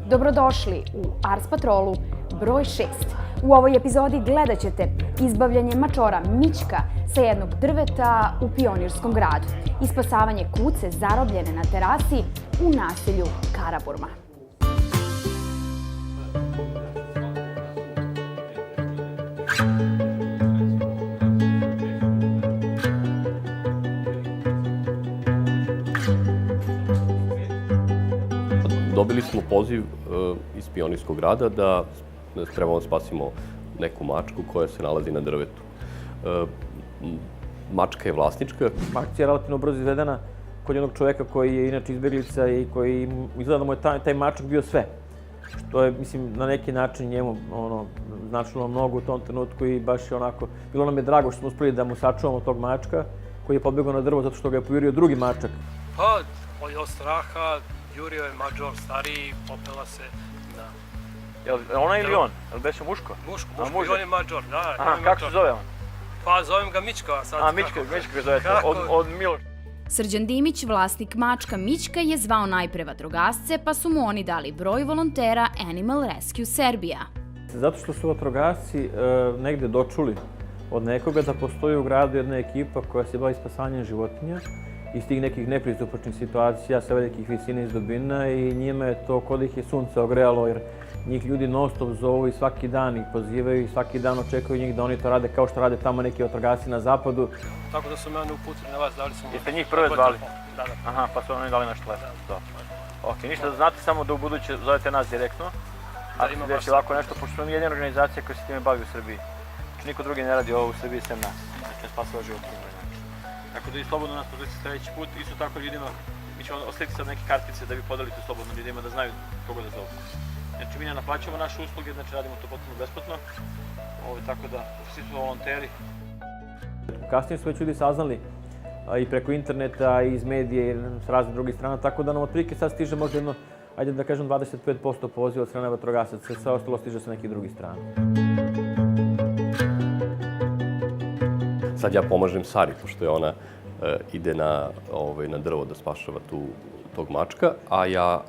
Dobrodošli u Ars Patrolu broj 6. U ovoj epizodi gledat ćete izbavljanje mačora Mićka sa jednog drveta u Pionirskom gradu i spasavanje kuce zarobljene na terasi u naselju Karaburma. Dobili smo poziv iz Pionirskog grada da trebamo da spasimo neku mačku koja se nalazi na drvetu. Mačka je vlasnička. Akcija je relativno brzo izvedena kod jednog čoveka koji je inače izbjeglica i koji izgleda da mu je taj mačak bio sve. Što je, mislim, na neki način njemu značilo mnogo u tom trenutku i baš je onako, bilo nam je drago što smo uspeli da mu sačuvamo tog mačka koji je pobjegao na drvo zato što ga je pojurio drugi mačak. Pa, od straha, jurio je mađor stariji, popela se na... Jel ona ili on? Jel beše muško? Muško, i on je mađor, da. Aha, kako se zove on? Pa, zovem ga Mićka sad. A, Mićka ga zovete, od Miloša. Srđan Dimić, vlasnik mačka Mićka, je zvao najpre vatrogasce, pa su mu oni dali broj volontera Animal Rescue Serbia. Zato što su vatrogasci negde dočuli od nekoga da postoji u gradu jedna ekipa koja se bavi spasanjem životinja iz tih nekih nepristupačnih situacija sa velikih visina iz dubina i njima je to kod ih je sunce ogrejalo jer njih ljudi non stop zovu i svaki dan ih pozivaju i svaki dan očekuju njih da oni to rade kao što rade tamo neki vatrogasci na zapadu. Tako da su me oni uputili na vas, dali su mu... Jeste njih prve zvali? Da. Aha, pa su oni dali nešto lepo. Ok, ništa da znate, samo da u buduće zovete nas direktno. Ako se desi ovako nešto, pošto smo mi jedina organizacija koja se time bavi u Srbiji. Znači niko drugi ne radi ovo u Srbiji sem nas. Znači ne spasava život. Tako da i slobodno nas pozovite sljedeći put. Isto tako ljudima, mi ćemo ostaviti sad neke kartice da vi podelite slobodno ljudima da znaju koga da zovu. Znači mi ne naplaćamo naše usluge, znači radimo to potpuno besplatno. Tako da svi su volonteri. Kasnije su već ljudi saznali i preko interneta i iz medije i s raznih drugih strana, tako da nam otprilike sad stiže možda jedno, ajde da kažem 25% poziva od strane vatrogasaca, sve ostalo stiže sa nekih drugih strana. Sad ja pomažem Sari, pošto je ona ide na drvo da spašava tog mačka, a ja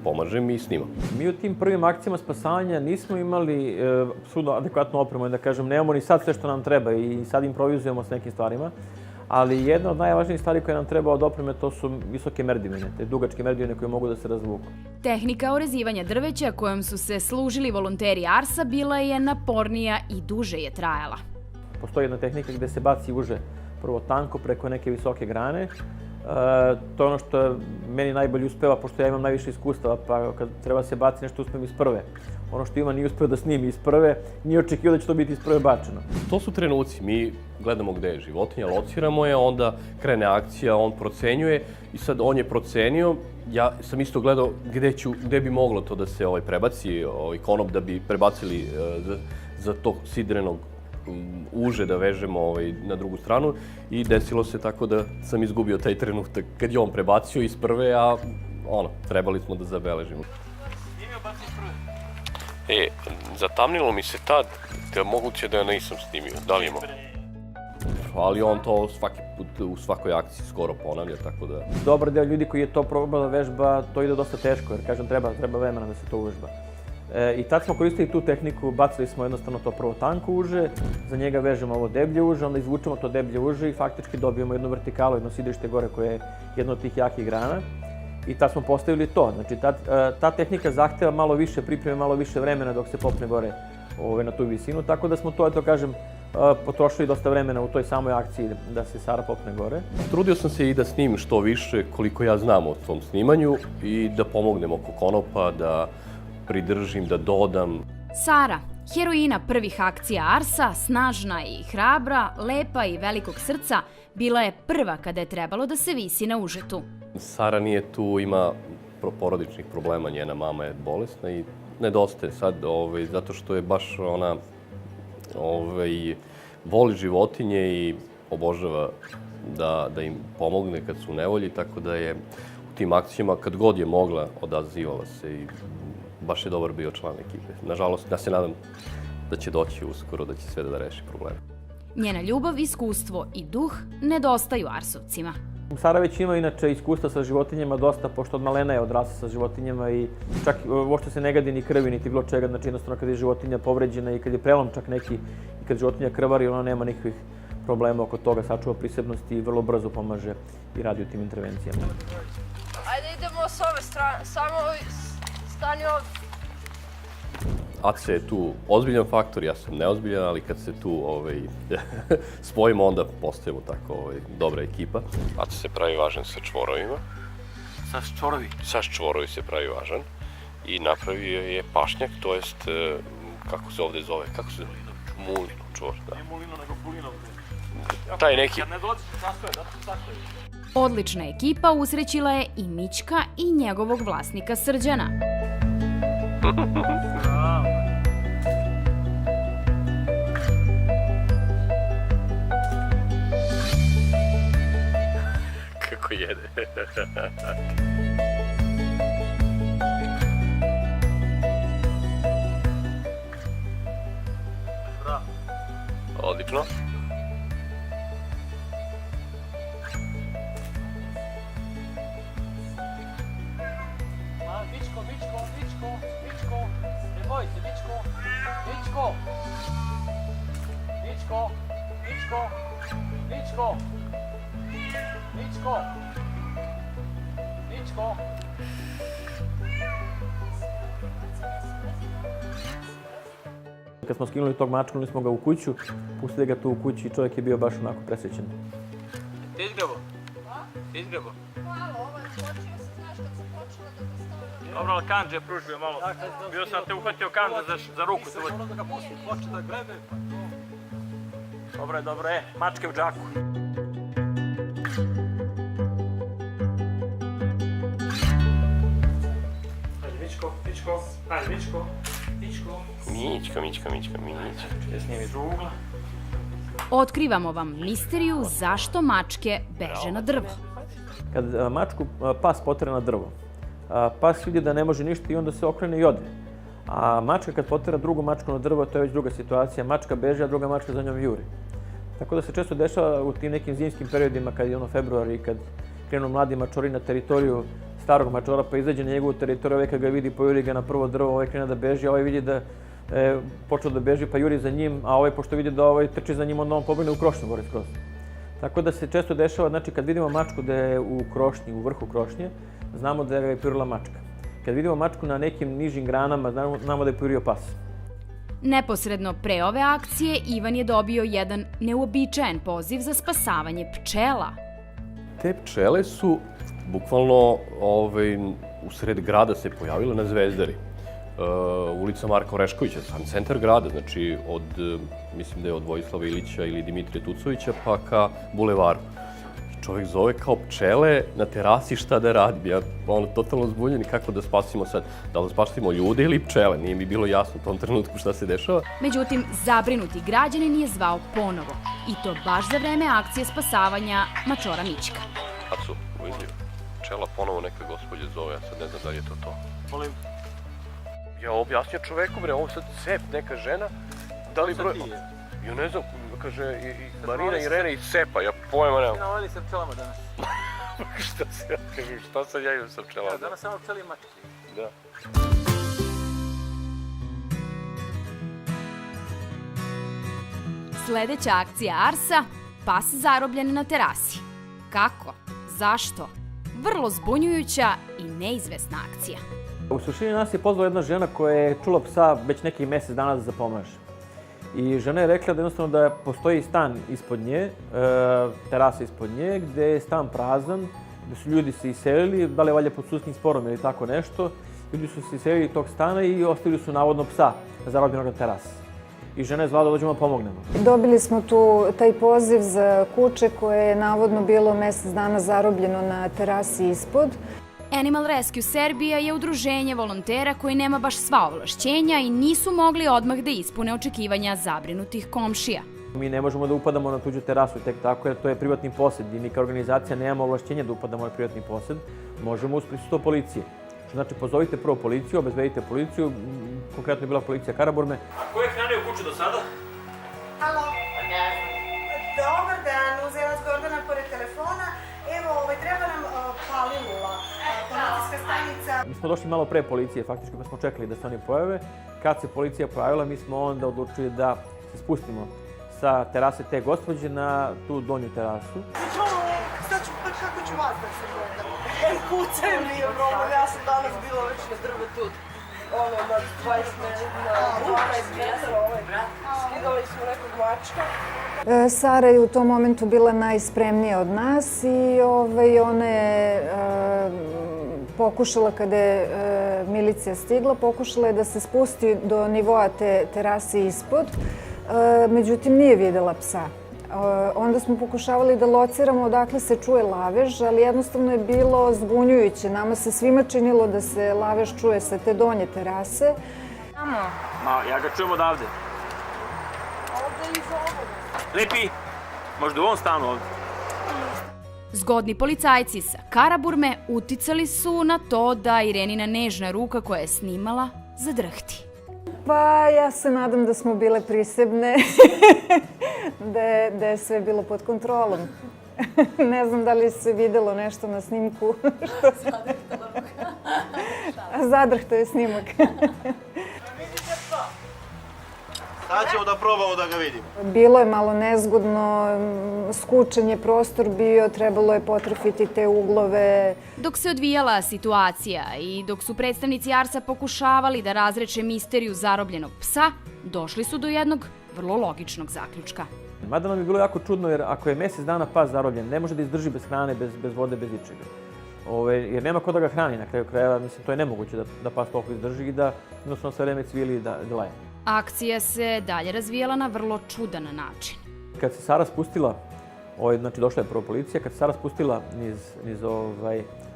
pomažem i snimam. Mi u tim prvim akcijama spasavanja nismo imali apsolutno adekvatnu opremu, da kažem, nemamo ni sad sve što nam treba i sad improvizujemo s nekim stvarima, ali jedna od najvažnijih stvari koje nam treba od opreme to su visoke merdivine, te dugačke merdivine koje mogu da se razvuku. Tehnika orezivanja drveća kojom su se služili volonteri Arsa bila je napornija i duže je trajala. Postoji jedna tehnika gde se baci uže prvo tanko preko neke visoke grane. To je ono što meni najbolje uspeva, pošto ja imam najviše iskustava, pa kad treba se baci nešto uspem iz prve. Ono što ima nije uspeo da snimi iz prve, nije očekivao da će to biti iz prve bačeno. To su trenuci, mi gledamo gde je životinja, lociramo je, onda krene akcija, on procenjuje i sad on je procenio. Ja sam isto gledao gde bi moglo to da se prebaci konop da bi prebacili za tog sidrenog uže da vežemo na drugu stranu i desilo se tako da sam izgubio taj trenutak kad je on prebacio iz prve, a trebali smo da zabeležimo. Zatamnilo mi se tad da moguće da ja nisam snimio, da li imao? Ali on to svaki put u svakoj akciji skoro ponavlja, tako da... Dobar deo ljudi koji je to probao da vežba, to ide dosta teško, jer kažem treba vremena da se to uvežba. I tad smo koristili tu tehniku, bacili smo jednostavno to prvo tanko uže, za njega vežemo ovo deblje uže, onda izvučemo to deblje uže i faktički dobijemo jednu vertikalu, jedno sidrište gore koje je jedno od tih jakih grana. I tad smo postavili to. Znači, ta tehnika zahteva malo više pripreme, malo više vremena dok se popne gore na tu visinu, tako da smo to, potrošili dosta vremena u toj samoj akciji da se Sara popne gore. Trudio sam se i da snimim što više koliko ja znam o tom snimanju i da pomognem oko konopa, da pridržim, da dodam. Sara, heroina prvih akcija Arsa, snažna i hrabra, lepa i velikog srca, bila je prva kada je trebalo da se visi na užetu. Sara nije tu, ima porodičnih problema, njena mama je bolesna i nedostaje sad, zato što je baš ona voli životinje i obožava da im pomogne kad su u nevolji, tako da je u tim akcijama, kad god je mogla, odazivala se i baš je dobar bio član ekipe. Nažalost, ja se nadam da će doći uskoro, da će sve da reši probleme. Njena ljubav, iskustvo i duh nedostaju Arsovcima. Sara ima inače iskustva sa životinjama dosta, pošto od malena je odrasla sa životinjama i čak uopšte se ne gadi ni krvi, niti bilo čega, znači jednostavno kad je životinja povređena i kad je prelom čak neki i kad životinja krvari, ona nema nikakvih problema oko toga, sačuva prisebnost i vrlo brzo pomaže i radi u tim intervencijama. Ajde idemo s ove strane, samo stani ovdje. Aca je tu ozbiljan faktor, ja sam neozbiljan, ali kad se tu spojimo, onda postajemo tako dobra ekipa. Aca se pravi važan sa čvorovima. Sa čvorovi? Sa čvorovi se pravi važan i napravio je pašnjak, to jest, kako se ovde zove, kako se zove? Mulino, čvor, da. Ne mulino, nego pulino. Taj neki... Kad ne dolaziš u sastoje, zato se sastoje. Odlična ekipa usrećila je i Mićka i njegovog vlasnika Srđana. Kako jede. Bravo. Odlično. Mičko, ne boj se, Mičko. Kad smo skinuli tog mačka, smo ga u kuću, pustili ga tu u kući i čovjek je bio baš onako presrećen. Ti izgrebo? Malo, ovo je skočio se, znaš, kad sam počela da te stavljam. Dobro, ali kanđe je pružio malo. Bio sam te uhvatio kanđe za ruku. Ono da ga pusti, počne da gleda, pa to... Dobro, mačke u džaku. Ajde, Mičko. Mićka. Ja snimi iz ugla. Otkrivamo vam misteriju zašto mačke beže na drvo. Kad mačku pas potera na drvo, pas vidi da ne može ništa i onda se okrene i ode. A mačka kad potera drugu mačku na drvo, to je već druga situacija. Mačka beže, a druga mačka za njom juri. Tako da se često dešava u tim nekim zimskim periodima, kad je februar i kad krenu mladi mačori na teritoriju starog mačora, pa izađe na njegovu teritoriju, ovaj kad ga vidi, pojuri ga na prvo drvo, ovaj krene da beži, a ovaj vidi da počeo da beži, pa juri za njim, a ovaj pošto vidi da ovaj trči za njim, onda on pobegne u krošnju gore skroz. Tako da se često dešava, znači kad vidimo mačku da je u krošnji, u vrhu krošnje, znamo da je pojurila mačka. Kad vidimo mačku na nekim nižim granama, znamo da je pojurio pas. Neposredno pre ove akcije Ivan je dobio jedan neuobičajen poziv za spasavanje pčela. Te pčele su bukvalno u sred grada se pojavile na Zvezdari. Ulica Marka Oreškovića, sam centar grada, znači mislim da je od Vojislava Ilića ili Dimitrija Tucovića pa ka bulevaru. Čovjek zove kao pčele na terasi šta da radim. Ja totalno zbunjen kako da spasimo sad. Da li spasimo ljude ili pčele? Nije mi bilo jasno u tom trenutku šta se dešava. Međutim, zabrinuti građanin je zvao ponovo. I to baš za vreme akcije spasavanja mačora Mićka. Acu, vidi, pčela ponovo neka gospođa zove, ja sad ne znam da li je to. Molim. Ja objasnio čoveku, bre, ovo sad cep, neka žena, da li broj... Ja ne znam, kaže i Marina i Irene iz cepa, ja pojma nemam. Ti navali sa pčelama danas. Šta sad ja imam sa pčelama? Danas samo pčeli i mačke. Da. Sledeća akcija Arsa, pas zarobljen na terasi. Kako? Zašto? Vrlo zbunjujuća i neizvesna akcija. U suštini nas je pozvala jedna žena koja je čula psa već nekih mjesec dana da zapomaže. I žena je rekla da jednostavno da postoji stan ispod nje, terasa ispod nje, gde je stan prazan, gde su ljudi se iselili, da li je valjda pod sudskim sporom ili tako nešto. Ljudi su se iselili tog stana i ostavili su navodno psa zarobljenog na terasi. I žena je zvala da dođemo da pomognemo. Dobili smo tu taj poziv za kuće koje je navodno bilo mjesec dana zarobljeno na terasi ispod. Animal Rescue Serbia je udruženje volontera koji nema baš sva ovlašćenja i nisu mogli odmah da ispune očekivanja zabrinutih komšija. Mi ne možemo da upadamo na tuđu terasu tek tako, jer to je privatni posed i mi kao organizacija nemamo ovlašćenja da upadamo na privatni posed. Možemo uz prisustvo policije. Što znači, pozovite prvo policiju, obezbedite policiju, konkretno je bila policija Karaburme. A ko je hranio kuću do sada? Halo? Dobar dan, uzela s Gordana pored telefona. Evo, treba nam Palilula, policijska stanica. Mi smo došli malo pre policije, faktički pa smo čekali da se oni pojave. Kad se policija pojavila, mi smo onda odlučili da se spustimo sa terase te gospođe na tu donju terasu. Sad ću, pa kako ću vas da se gledam? Kucaju mi je problem, ja sam danas bila već na drvetu, na 20 metara, skidali smo nekog mačka. Sara je u tom momentu bila najspremnija od nas i ona je pokušala, kada je milicija stigla, pokušala je da se spusti do nivoa te terase ispod, međutim nije videla psa. Onda smo pokušavali da lociramo odakle se čuje lavež, ali jednostavno je bilo zbunjujuće. Nama se svima činilo da se lavež čuje sa te donje terase. Ja ga čujem odavde. Ovde iz ovoga. Lepi, možda u ovom stanu ovde. Zgodni policajci sa Karaburme uticali su na to da Irenina nežna ruka koja je snimala zadrhti. Pa ja se nadam da smo bile prisebne, da je sve bilo pod kontrolom. Ne znam da li se videlo nešto na snimku. Zadrhto je snimak. Sad ćemo da probamo da ga vidimo. Bilo je malo nezgodno, skučen je prostor bio, trebalo je potrefiti te uglove. Dok se odvijala situacija i dok su predstavnici Arsa pokušavali da razreče misteriju zarobljenog psa, došli su do jednog vrlo logičnog zaključka. Mada nam je bilo jako čudno, jer ako je mesec dana pas zarobljen, ne može da izdrži bez hrane, bez vode, bez ičega. Jer nema ko da ga hrani na kraju krajeva, mislim, to je nemoguće da pas toliko izdrži i da jednostavno sve vreme cvili i da laje. Akcija se dalje razvijala na vrlo čudan način. Kad se Sara spustila, znači došla je prvo policija, kad se Sara spustila niz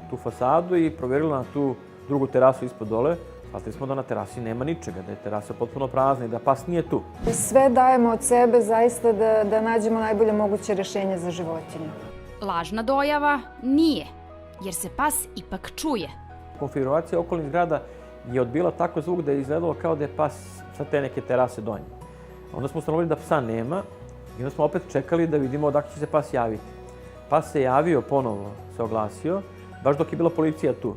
tu fasadu i provjerila na tu drugu terasu ispod dole, shvatili smo da na terasi nema ničega, da je terasa potpuno prazna i da pas nije tu. Sve dajemo od sebe zaista da nađemo najbolje moguće rješenje za životinju. Lažna dojava nije, jer se pas ipak čuje. Konfiguracija okolnih zgrada je odbila tako zvuk da je izgledalo kao da je pas sa te neke terase donje. Onda smo ustanovili da psa nema i onda smo opet čekali da vidimo odakle će se pas javiti. Pas se javio ponovo, se oglasio, baš dok je bila policija tu.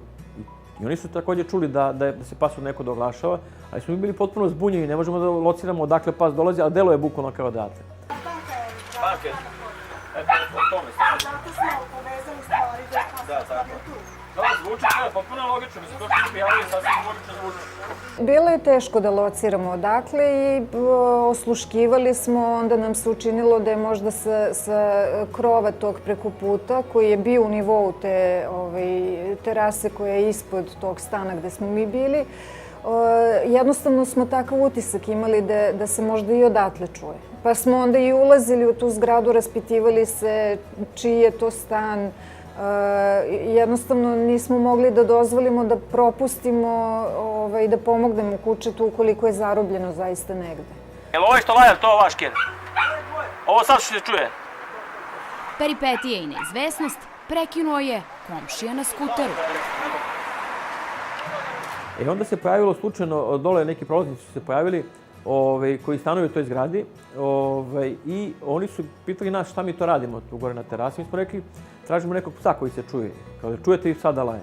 I oni su također čuli da se pas od nekog oglašava, ali smo mi bili potpuno zbunjeni, ne možemo da lociramo odakle pas dolazi, a delo je bukvalno kao odatle. Banke. Eto, o tome sam. Zato smo povezali stvari da je pas stvarno tu. Da, zvuči sve, potpuno logično, mislim, to što se javili, sasvim logično zvuči. Bilo je teško da lociramo odakle i osluškivali smo, onda nam se učinilo da je možda sa krova tog preko puta, koji je bio u nivou te terase koja je ispod tog stana gde smo mi bili, jednostavno smo takav utisak imali da se možda i odatle čuje. Pa smo onda i ulazili u tu zgradu, raspitivali se čiji je to stan. Jednostavno nismo mogli da dozvolimo da propustimo i da pomognemo kućetu ukoliko je zarobljeno zaista negde. Jel ovo što laje, to vaš kjer? Ovo sad što se čuje? Peripetije i neizvesnost prekinuo je komšija na skuteru. Onda se pojavilo slučajno, dole neki prolaznici su se pojavili koji stanuju u toj zgradi i oni su pitali nas šta mi to radimo tu gore na terasi. Mi smo rekli, tražimo nekog psa koji se čuje. Kao da čujete i psa da laje.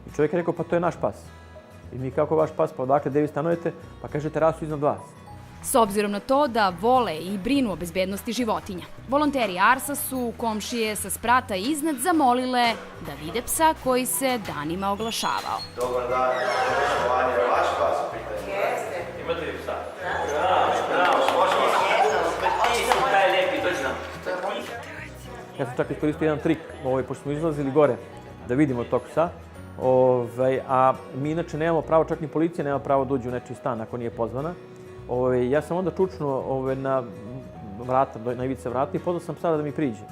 I čovjek je rekao, pa to je naš pas. I mi kako vaš pas, pa odakle, gde vi stanujete? Pa kaže, terasu iznad vas. S obzirom na to da vole i brinu o bezbednosti životinja, volonteri Arsa su komšije sa sprata iznad zamolile da vide psa koji se danima oglašavao. Dobar dan, poštovanje, je vaš pas u pitanju? Jeste. Imate li psa? Ti si taj lijepi, to znam. Ja sam čak iskoristio jedan trik, pošto smo izlazili gore da vidimo tog psa, a mi inače nemamo pravo, čak ni policija nema pravo da uđe u nečiji stan ako nije pozvana. Ja sam onda čučnuo na vrata, na ivice vrata i pozvao sam psa da mi priđe.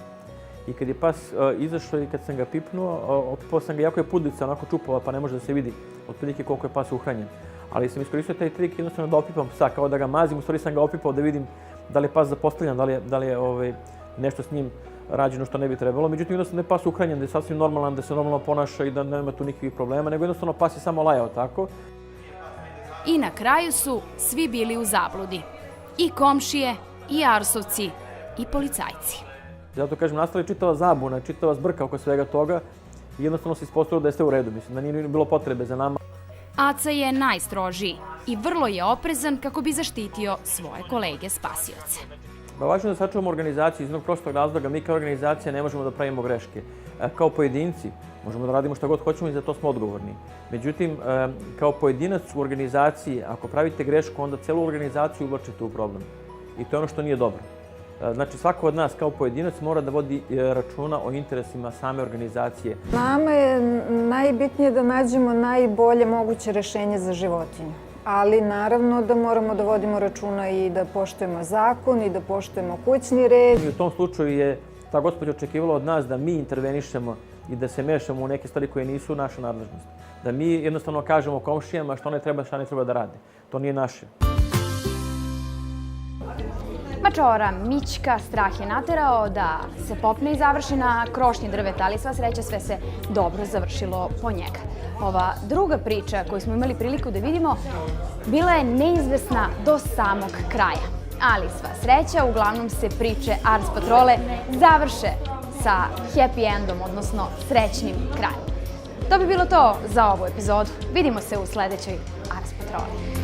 I kad je pas izašao i kad sam ga pipnuo, opipao sam ga, jako je pudlica onako čupala pa ne može da se vidi otprilike koliko je pas uhranjen. Ali sam iskoristio taj trik jednostavno da opipam psa, kao da ga mazim, u stvari sam ga opipao da vidim da li je pas zapostavljan, da li je nešto s njim rađeno što ne bi trebalo. Međutim, jednostavno je pas uhranjen, da je sasvim normalan, da se normalno ponaša i da nema tu nikakvih problema, nego jednostavno pas je samo lajao tako. I na kraju su svi bili u zabludi. I komšije, i arsovci, i policajci. Zato kažem, nastala je čitava zabuna, čitava zbrka oko svega toga i jednostavno se ispostavilo da je sve u redu, mislim, da nije bilo potrebe za nama. Aca je najstrožiji i vrlo je oprezan kako bi zaštitio svoje kolege spasioce. Važno je da sačuvamo organizaciju iz jednog prostog razloga. Mi kao organizacija ne možemo da pravimo greške. Kao pojedinci možemo da radimo šta god hoćemo i za to smo odgovorni. Međutim, kao pojedinac u organizaciji, ako pravite grešku, onda celu organizaciju uvlačite u problem. I to je ono što nije dobro. Znači, svako od nas kao pojedinac mora da vodi računa o interesima same organizacije. Nama je najbitnije da nađemo najbolje moguće rešenje za životinju. Ali naravno da moramo da vodimo računa i da poštujemo zakon i da poštujemo kućni red. I u tom slučaju je ta gospođa očekivala od nas da mi intervenišemo i da se mešamo u neke stvari koje nisu naša nadležnost. Da mi jednostavno kažemo komšijama šta ne treba da rade. To nije naše. Mačora Mićka strah je naterao da se popne i završi na krošnji drveta, ali sva sreća sve se dobro završilo po njega. Ova druga priča koju smo imali priliku da vidimo bila je neizvesna do samog kraja. Ali sva sreća, uglavnom se priče Ars Patrole završe sa happy endom, odnosno srećnim krajem. To bi bilo to za ovu epizodu. Vidimo se u sledećoj Ars Patroli.